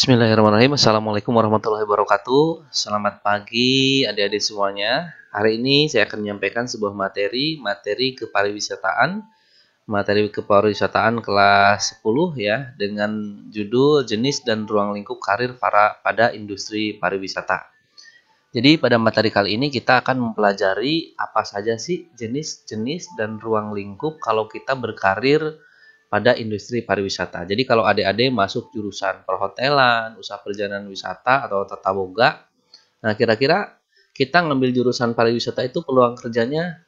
Bismillahirrahmanirrahim. Assalamualaikum warahmatullahi wabarakatuh. Selamat pagi adik-adik semuanya. Hari ini saya akan menyampaikan sebuah materi kepariwisataan kelas 10 ya, dengan judul jenis dan ruang lingkup karir pada industri pariwisata. Jadi pada materi kali ini kita akan mempelajari apa saja sih jenis-jenis dan ruang lingkup kalau kita berkarir pada industri pariwisata. Jadi kalau adik-adik masuk jurusan perhotelan, usaha perjalanan wisata atau tata boga, nah kira-kira kita ngambil jurusan pariwisata itu peluang kerjanya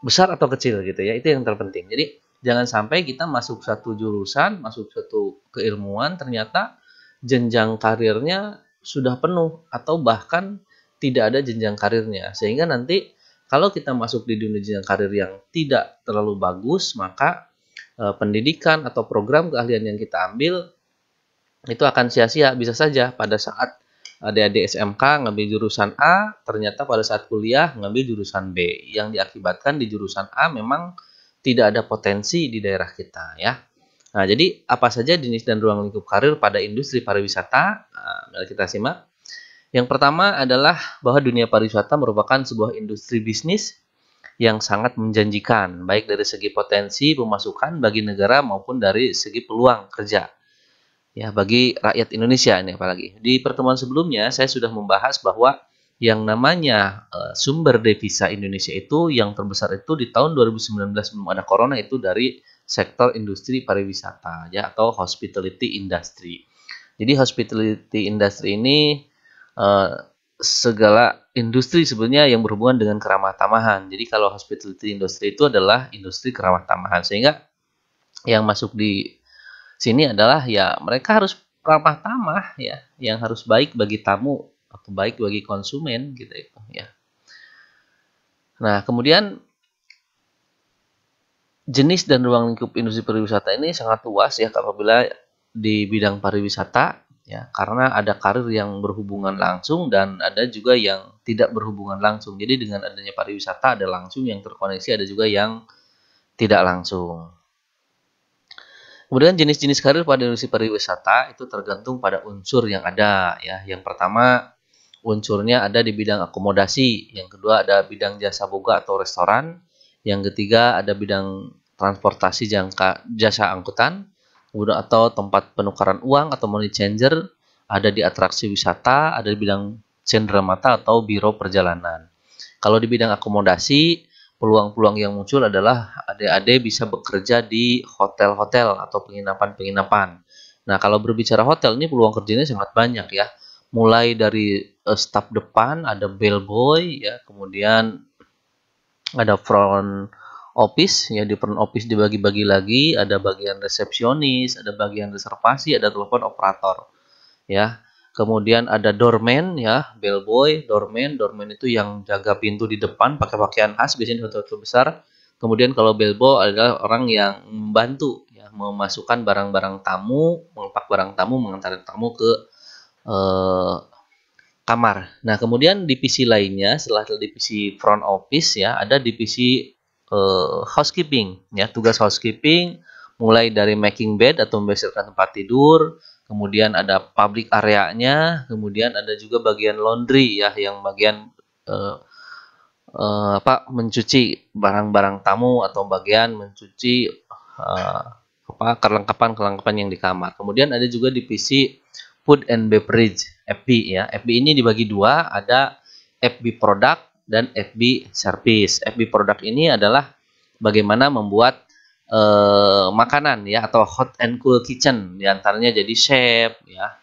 besar atau kecil gitu ya. Itu yang terpenting. Jadi jangan sampai kita masuk satu jurusan, masuk satu keilmuan, ternyata jenjang karirnya sudah penuh atau bahkan tidak ada jenjang karirnya, sehingga nanti kalau kita masuk di dunia jenjang karir yang tidak terlalu bagus, maka pendidikan atau program keahlian yang kita ambil itu akan sia-sia. Bisa saja pada saat adik-adik SMK ngambil jurusan A, ternyata pada saat kuliah ngambil jurusan B, yang diakibatkan di jurusan A memang tidak ada potensi di daerah kita ya. Nah, jadi apa saja jenis dan ruang lingkup karir pada industri pariwisata? Nah, mari kita simak. Yang pertama adalah bahwa dunia pariwisata merupakan sebuah industri bisnis yang sangat menjanjikan, baik dari segi potensi pemasukan bagi negara maupun dari segi peluang kerja. Ya, bagi rakyat Indonesia ini apalagi. Di pertemuan sebelumnya saya sudah membahas bahwa yang namanya sumber devisa Indonesia itu yang terbesar itu di tahun 2019 sebelum ada corona itu dari sektor industri pariwisata ya, atau hospitality industry. Jadi hospitality industry ini segala industri sebenarnya yang berhubungan dengan keramah tamahan. Jadi kalau hospitality industry itu adalah industri keramah tamahan, sehingga yang masuk di sini adalah ya mereka harus ramah tamah ya, yang harus baik bagi tamu atau baik bagi konsumen gitu ya. Nah, kemudian jenis dan ruang lingkup industri pariwisata ini sangat luas ya apabila di bidang pariwisata ya, karena ada karir yang berhubungan langsung dan ada juga yang tidak berhubungan langsung. Jadi dengan adanya pariwisata ada langsung yang terkoneksi, ada juga yang tidak langsung. Kemudian jenis-jenis karir pada industri pariwisata itu tergantung pada unsur yang ada ya. Yang pertama unsurnya ada di bidang akomodasi, yang kedua ada bidang jasa boga atau restoran, yang ketiga ada bidang transportasi jasa angkutan, kemudian atau tempat penukaran uang atau money changer, ada di atraksi wisata, ada di bidang cenderamata atau biro perjalanan. Kalau di bidang akomodasi, peluang-peluang yang muncul adalah adik-adik bisa bekerja di hotel-hotel atau penginapan-penginapan. Nah, kalau berbicara hotel ini peluang kerjanya sangat banyak ya. Mulai dari staf depan, ada bellboy ya, kemudian ada front office ya, di front office dibagi-bagi lagi, ada bagian resepsionis, ada bagian reservasi, ada telepon operator ya. Kemudian ada doorman ya, bellboy, doorman itu yang jaga pintu di depan pakai pakaian khas biasanya di hotel-hotel besar. Kemudian kalau bellboy adalah orang yang membantu ya, memasukkan barang-barang tamu, melepak barang tamu, mengantar tamu ke kamar. Nah, kemudian divisi lainnya setelah divisi front office ya, ada divisi housekeeping ya, tugas housekeeping mulai dari making bed atau membersihkan tempat tidur, kemudian ada public area-nya, kemudian ada juga bagian laundry ya, yang bagian mencuci barang-barang tamu atau bagian mencuci kelengkapan yang di kamar. Kemudian ada juga divisi food and beverage FB ya. FB ini dibagi dua, ada FB product dan FB service. FB product ini adalah bagaimana membuat makanan ya, atau hot and cool kitchen, diantaranya jadi chef ya,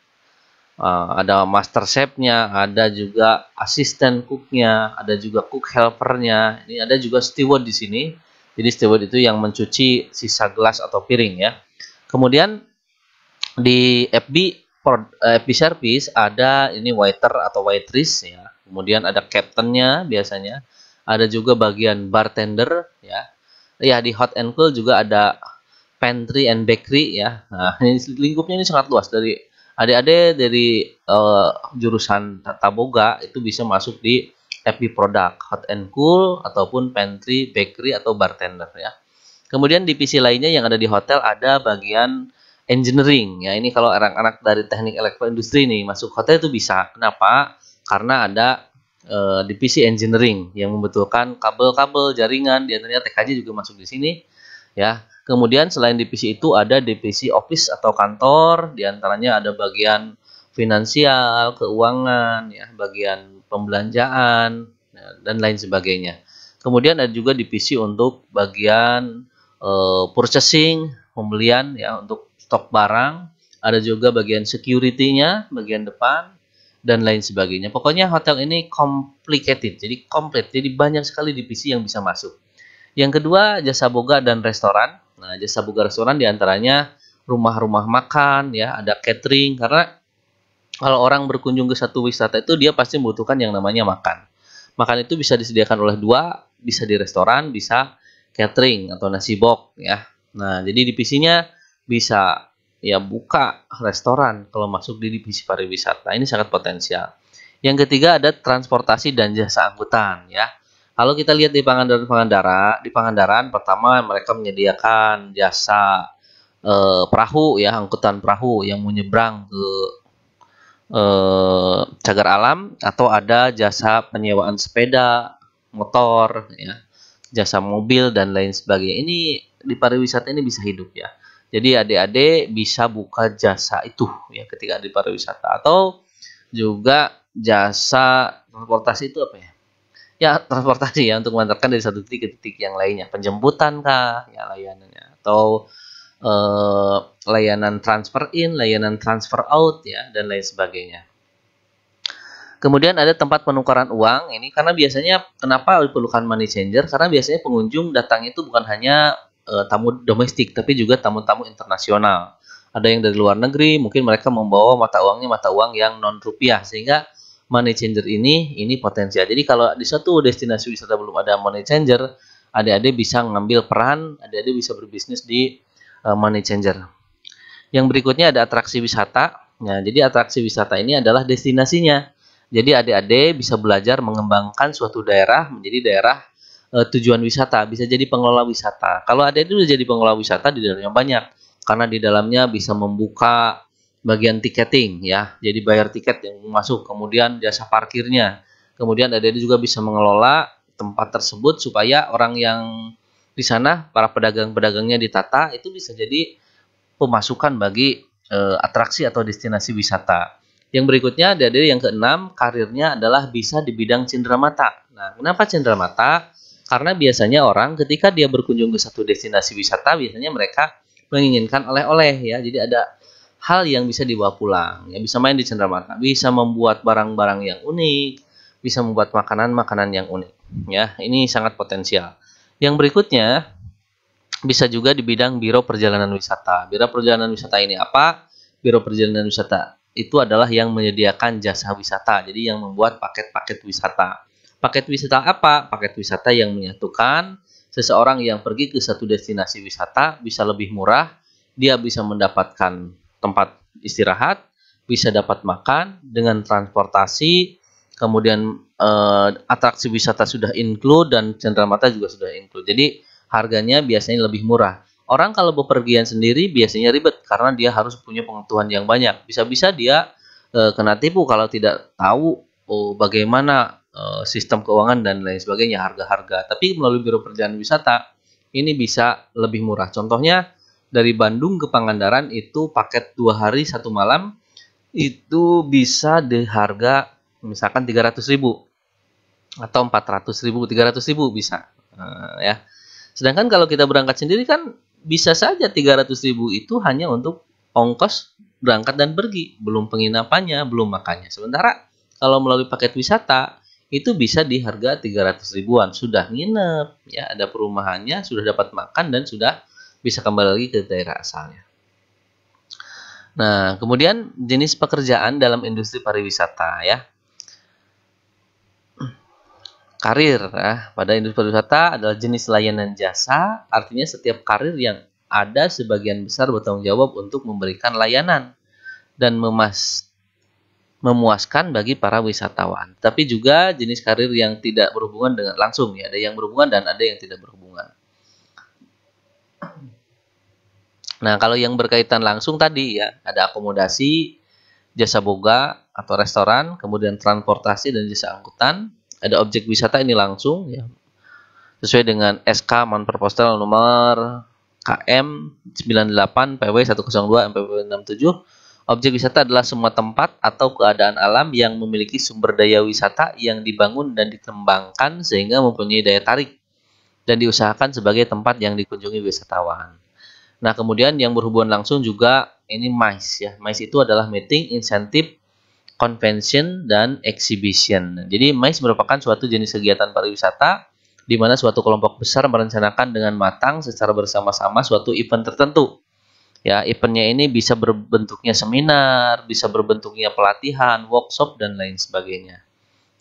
ada master chefnya, ada juga asisten cooknya, ada juga cook helpernya, ini ada juga steward di sini. Jadi steward itu yang mencuci sisa gelas atau piring ya. Kemudian di FB service ada ini waiter atau waitress ya, kemudian ada captainnya biasanya, ada juga bagian bartender ya. Ya, di hot and cool juga ada pantry and bakery ya. Nah, ini lingkupnya ini sangat luas. Dari adik-adik dari jurusan tata boga itu bisa masuk di FB product, hot and cool ataupun pantry, bakery atau bartender ya. Kemudian divisi lainnya yang ada di hotel ada bagian engineering ya. Ini kalau anak-anak dari teknik elektroindustri nih masuk hotel itu bisa. Kenapa? Karena ada divisi engineering yang membetulkan kabel-kabel jaringan, di antaranya TKJ juga masuk di sini ya. Kemudian selain divisi itu ada divisi office atau kantor, di antaranya ada bagian finansial, keuangan ya, bagian pembelanjaan ya, dan lain sebagainya. Kemudian ada juga divisi untuk bagian purchasing, pembelian ya untuk stok barang, ada juga bagian security-nya, bagian depan dan lain sebagainya. Pokoknya hotel ini complicated, jadi komplit, jadi banyak sekali divisi yang bisa masuk. Yang kedua, jasa boga dan restoran. Nah, jasa boga restoran diantaranya rumah-rumah makan, ya, ada catering. Karena kalau orang berkunjung ke satu wisata itu dia pasti membutuhkan yang namanya makan. Makan itu bisa disediakan oleh dua, bisa di restoran, bisa catering atau nasi box, ya. Nah, jadi divisinya bisa ya buka restoran kalau masuk di divisi pariwisata. Ini sangat potensial. Yang ketiga ada transportasi dan jasa angkutan, ya. Kalau kita lihat di Pangandaran pertama mereka menyediakan jasa perahu ya, angkutan perahu yang menyeberang ke cagar alam, atau ada jasa penyewaan sepeda, motor ya, jasa mobil dan lain sebagainya. Ini di pariwisata ini bisa hidup ya. Jadi adik-adik bisa buka jasa itu ya ketika di pariwisata, atau juga jasa transportasi itu apa ya? Ya, transportasi ya untuk mengantarkan dari satu titik ke titik yang lainnya. Penjemputan kah ya layanannya, atau layanan transfer in, layanan transfer out ya dan lain sebagainya. Kemudian ada tempat penukaran uang. Ini karena biasanya kenapa diperlukan money changer? Karena biasanya pengunjung datang itu bukan hanya tamu domestik, tapi juga tamu-tamu internasional. Ada yang dari luar negeri, mungkin mereka membawa mata uangnya mata uang yang non rupiah, sehingga money changer ini potensial. Jadi kalau di suatu destinasi wisata belum ada money changer, adik-adik bisa ngambil peran, adik-adik bisa berbisnis di money changer. Yang berikutnya ada atraksi wisata. Nah, jadi atraksi wisata ini adalah destinasinya. Jadi adik-adik bisa belajar mengembangkan suatu daerah menjadi daerah tujuan wisata, bisa jadi pengelola wisata. Kalau adik-adik sudah jadi pengelola wisata, di dalamnya banyak, karena di dalamnya bisa membuka bagian tiketing ya, jadi bayar tiket yang masuk, kemudian jasa parkirnya, kemudian adik-adik juga bisa mengelola tempat tersebut supaya orang yang di sana, para pedagang-pedagangnya ditata, itu bisa jadi pemasukan bagi atraksi atau destinasi wisata. Yang berikutnya adik-adik yang keenam, karirnya adalah bisa di bidang cenderamata. Nah, kenapa cenderamata? Karena biasanya orang ketika dia berkunjung ke satu destinasi wisata, biasanya mereka menginginkan oleh-oleh ya, jadi ada hal yang bisa dibawa pulang, ya bisa main di cenderamata, bisa membuat barang-barang yang unik, bisa membuat makanan-makanan yang unik, ya ini sangat potensial. Yang berikutnya bisa juga di bidang biro perjalanan wisata. Biro perjalanan wisata ini apa? Biro perjalanan wisata itu adalah yang menyediakan jasa wisata, jadi yang membuat paket-paket wisata. Paket wisata apa? Paket wisata yang menyatukan seseorang yang pergi ke satu destinasi wisata bisa lebih murah, dia bisa mendapatkan tempat istirahat, bisa dapat makan dengan transportasi, kemudian atraksi wisata sudah include dan cenderamata juga sudah include. Jadi harganya biasanya lebih murah. Orang kalau bepergian sendiri biasanya ribet karena dia harus punya pengetahuan yang banyak. Bisa-bisa dia kena tipu kalau tidak tahu bagaimana sistem keuangan dan lain sebagainya, harga-harga. Tapi melalui biro perjalanan wisata ini bisa lebih murah. Contohnya dari Bandung ke Pangandaran itu paket 2 hari 1 malam itu bisa di harga misalkan 300.000 atau 400.000, 300.000 bisa ya. Sedangkan kalau kita berangkat sendiri kan bisa saja 300.000 itu hanya untuk ongkos berangkat dan pergi, belum penginapannya, belum makannya. Sementara kalau melalui paket wisata itu bisa di harga 300 ribuan, sudah nginep ya, ada perumahannya, sudah dapat makan dan sudah bisa kembali lagi ke daerah asalnya. Nah, kemudian jenis pekerjaan dalam industri pariwisata ya. Karir ya, pada industri pariwisata adalah jenis layanan jasa, artinya setiap karir yang ada sebagian besar bertanggung jawab untuk memberikan layanan dan memuaskan bagi para wisatawan. Tapi juga jenis karir yang tidak berhubungan dengan langsung ya, ada yang berhubungan dan ada yang tidak berhubungan. Nah, kalau yang berkaitan langsung tadi ya, ada akomodasi, jasa boga atau restoran, kemudian transportasi dan jasa angkutan, ada objek wisata ini langsung ya, sesuai dengan SK Manperpostal nomor KM 98 PW 102 MPP 67. Objek wisata adalah semua tempat atau keadaan alam yang memiliki sumber daya wisata yang dibangun dan dikembangkan sehingga mempunyai daya tarik dan diusahakan sebagai tempat yang dikunjungi wisatawan. Nah, kemudian yang berhubungan langsung juga ini MICE ya. MICE itu adalah Meeting, Incentive, Convention, dan Exhibition. Jadi MICE merupakan suatu jenis kegiatan pariwisata di mana suatu kelompok besar merencanakan dengan matang secara bersama-sama suatu event tertentu. Ya, eventnya ini bisa berbentuknya seminar, bisa berbentuknya pelatihan, workshop, dan lain sebagainya.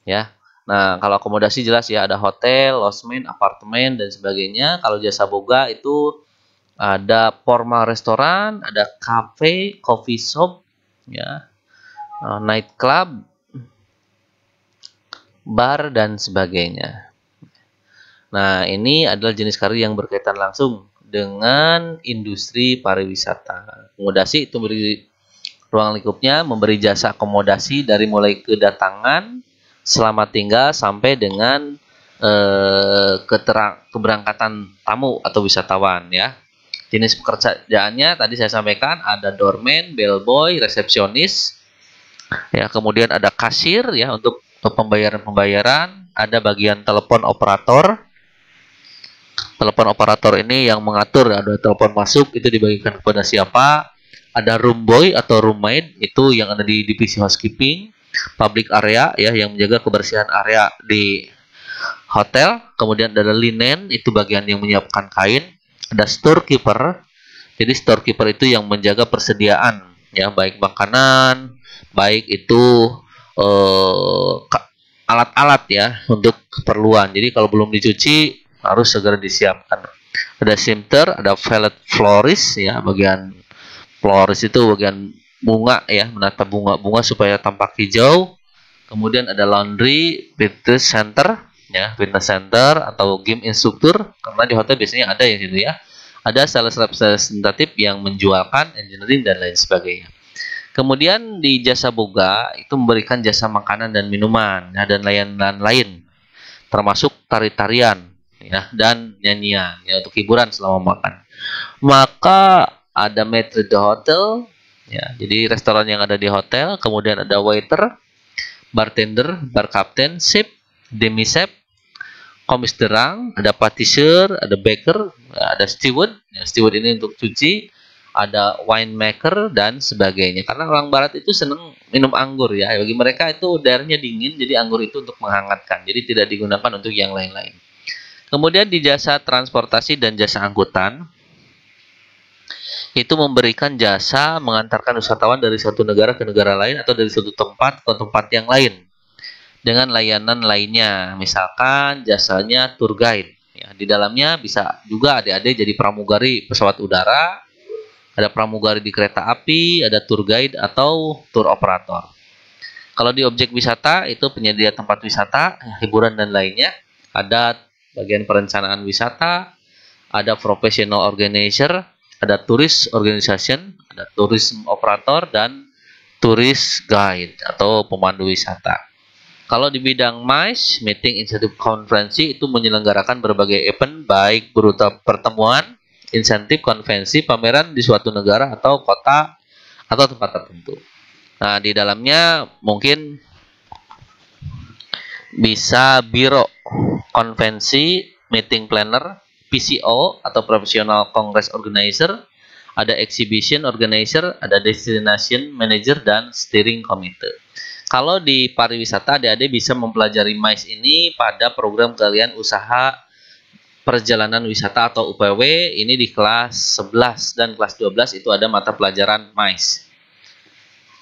Ya, nah kalau akomodasi jelas ya ada hotel, lodgement, apartemen, dan sebagainya. Kalau jasa boga itu ada formal restoran, ada cafe, coffee shop, ya, night club, bar, dan sebagainya. Nah, ini adalah jenis karir yang berkaitan langsung dengan industri pariwisata. Akomodasi itu beri ruang lingkupnya memberi jasa akomodasi dari mulai kedatangan, selamat tinggal sampai dengan keberangkatan tamu atau wisatawan ya. Jenis pekerjaannya tadi saya sampaikan ada doorman, bellboy, resepsionis, ya kemudian ada kasir ya untuk pembayaran-pembayaran, ada bagian telepon operator. Telepon operator ini yang mengatur ada telepon masuk itu dibagikan kepada siapa. Ada room boy atau room maid itu yang ada di divisi housekeeping, public area ya yang menjaga kebersihan area di hotel. Kemudian ada linen itu bagian yang menyiapkan kain. Ada storekeeper. Jadi storekeeper itu yang menjaga persediaan ya baik makanan, baik itu alat-alat ya untuk keperluan. Jadi kalau belum dicuci harus segera disiapkan. Ada shimter, ada valet florist ya, bagian florist itu bagian bunga ya, menata bunga-bunga supaya tampak hijau. Kemudian ada laundry, fitness center ya, fitness center atau game instructor karena di hotel biasanya ada yang gitu ya. Ada sales representative yang menjualkan engineering dan lain sebagainya. Kemudian di jasa boga itu memberikan jasa makanan dan minuman ya, dan layanan lain termasuk tari-tarian ya dan nyanyian ya untuk hiburan selama makan. Maka ada maitre de hotel ya, jadi restoran yang ada di hotel, kemudian ada waiter, bartender, bar captain, chef, demi chef, komis derang, ada patissier, ada baker, ada steward. Ya, steward ini untuk cuci, ada winemaker dan sebagainya. Karena orang barat itu senang minum anggur ya. Bagi mereka itu daerahnya dingin, jadi anggur itu untuk menghangatkan. Jadi tidak digunakan untuk yang lain-lain. Kemudian di jasa transportasi dan jasa angkutan, itu memberikan jasa mengantarkan wisatawan dari satu negara ke negara lain atau dari satu tempat ke tempat yang lain dengan layanan lainnya. Misalkan jasanya tour guide. Ya, di dalamnya bisa juga adik-adik jadi pramugari pesawat udara, ada pramugari di kereta api, ada tour guide atau tour operator. Kalau di objek wisata itu penyedia tempat wisata, hiburan dan lainnya, ada bagian perencanaan wisata, ada professional organizer, ada tourist organization, ada tourism operator, dan tourist guide atau pemandu wisata. Kalau di bidang MICE, Meeting Incentive Konferensi, itu menyelenggarakan berbagai event baik berupa pertemuan, insentif, konvensi, pameran di suatu negara atau kota atau tempat tertentu. Nah, di dalamnya mungkin bisa biro konvensi, meeting planner, PCO atau Professional Congress Organizer, ada exhibition organizer, ada destination manager, dan steering committee. Kalau di pariwisata, adik-adik bisa mempelajari MICE ini pada program kalian usaha perjalanan wisata atau UPW. Ini di kelas 11 dan kelas 12 itu ada mata pelajaran MICE.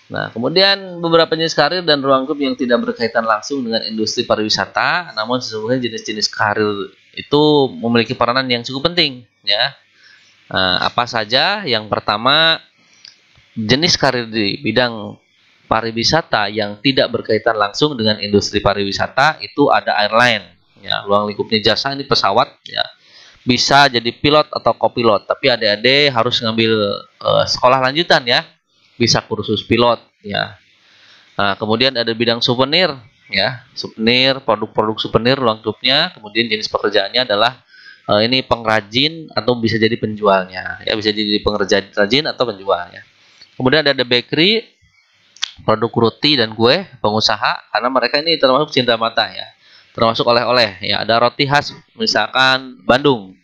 Nah, kemudian beberapa jenis karir dan ruang lingkup yang tidak berkaitan langsung dengan industri pariwisata, namun sesungguhnya jenis-jenis karir itu memiliki peranan yang cukup penting, ya. Nah, apa saja? Yang pertama, jenis karir di bidang pariwisata yang tidak berkaitan langsung dengan industri pariwisata itu ada airline, ya. Ruang lingkupnya jasa ini pesawat, ya. bisa jadi pilot atau kopilot, tapi adik-adik harus ngambil sekolah lanjutan ya, bisa kursus pilot ya. Nah, kemudian ada bidang souvenir ya, souvenir, produk-produk souvenir lengkapnya. Kemudian jenis pekerjaannya adalah ini pengrajin atau bisa jadi penjualnya ya, bisa jadi pengrajin atau penjualnya. Kemudian ada bakery, produk roti dan kue, pengusaha, karena mereka ini termasuk cinta mata ya, termasuk oleh-oleh ya. Ada roti khas misalkan Bandung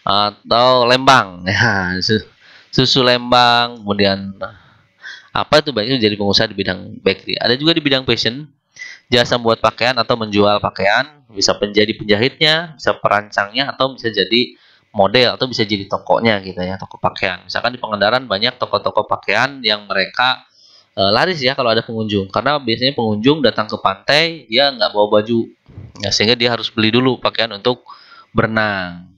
atau Lembang ya, susu Lembang. Kemudian apa itu banyak jadi pengusaha di bidang bakery. Ada juga di bidang fashion, jasa membuat pakaian atau menjual pakaian, bisa menjadi penjahitnya, bisa perancangnya, atau bisa jadi model, atau bisa jadi tokonya gitu ya, toko pakaian. Misalkan di Pangandaran banyak toko-toko pakaian yang mereka laris ya kalau ada pengunjung, karena biasanya pengunjung datang ke pantai dia nggak bawa baju ya, sehingga dia harus beli dulu pakaian untuk berenang.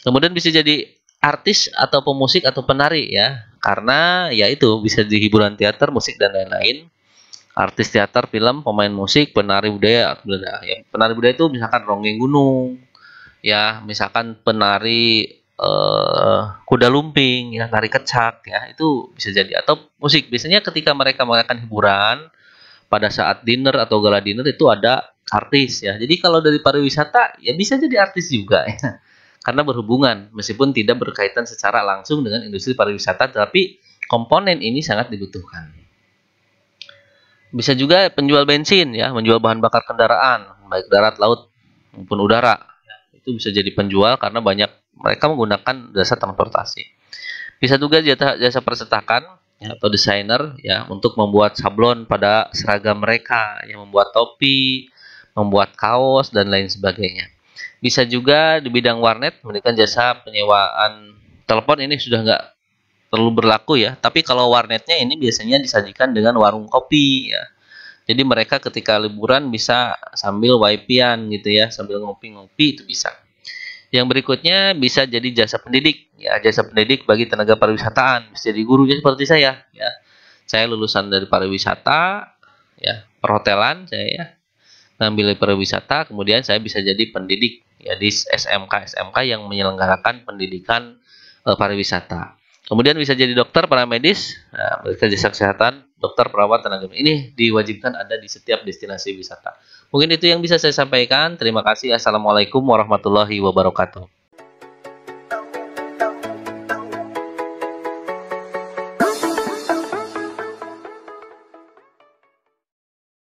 Kemudian bisa jadi artis atau pemusik atau penari ya, karena ya itu bisa di hiburan teater, musik dan lain-lain. Artis teater, film, pemain musik, penari budaya, ya. Penari budaya itu misalkan ronggeng gunung, ya, misalkan penari kuda lumping, ya, tari kecak, ya, itu bisa jadi. Atau musik, biasanya ketika mereka mengadakan hiburan pada saat dinner atau gala dinner itu ada artis, ya. Jadi kalau dari pariwisata, ya bisa jadi artis juga, ya. Karena berhubungan, meskipun tidak berkaitan secara langsung dengan industri pariwisata, tapi komponen ini sangat dibutuhkan. Bisa juga penjual bensin ya, menjual bahan bakar kendaraan, baik darat, laut maupun udara. Itu bisa jadi penjual karena banyak mereka menggunakan jasa transportasi. Bisa juga jasa percetakan ya, atau desainer ya, untuk membuat sablon pada seragam mereka, yang membuat topi, membuat kaos dan lain sebagainya. Bisa juga di bidang warnet memberikan jasa penyewaan telepon. Ini sudah nggak terlalu berlaku ya, tapi kalau warnetnya ini biasanya disajikan dengan warung kopi ya. Jadi mereka ketika liburan bisa sambil wifi-an gitu ya, sambil ngopi-ngopi itu bisa. Yang berikutnya bisa jadi jasa pendidik ya, jasa pendidik bagi tenaga pariwisataan, bisa jadi gurunya seperti saya ya. Saya lulusan dari pariwisata ya, perhotelan saya ya, ngambil pariwisata, kemudian saya bisa jadi pendidik ya di SMK yang menyelenggarakan pendidikan pariwisata. Kemudian bisa jadi dokter, paramedis, nah, jasa kesehatan, dokter, perawat, tenaga medis. Ini diwajibkan ada di setiap destinasi wisata. Mungkin itu yang bisa saya sampaikan. Terima kasih. Assalamualaikum warahmatullahi wabarakatuh.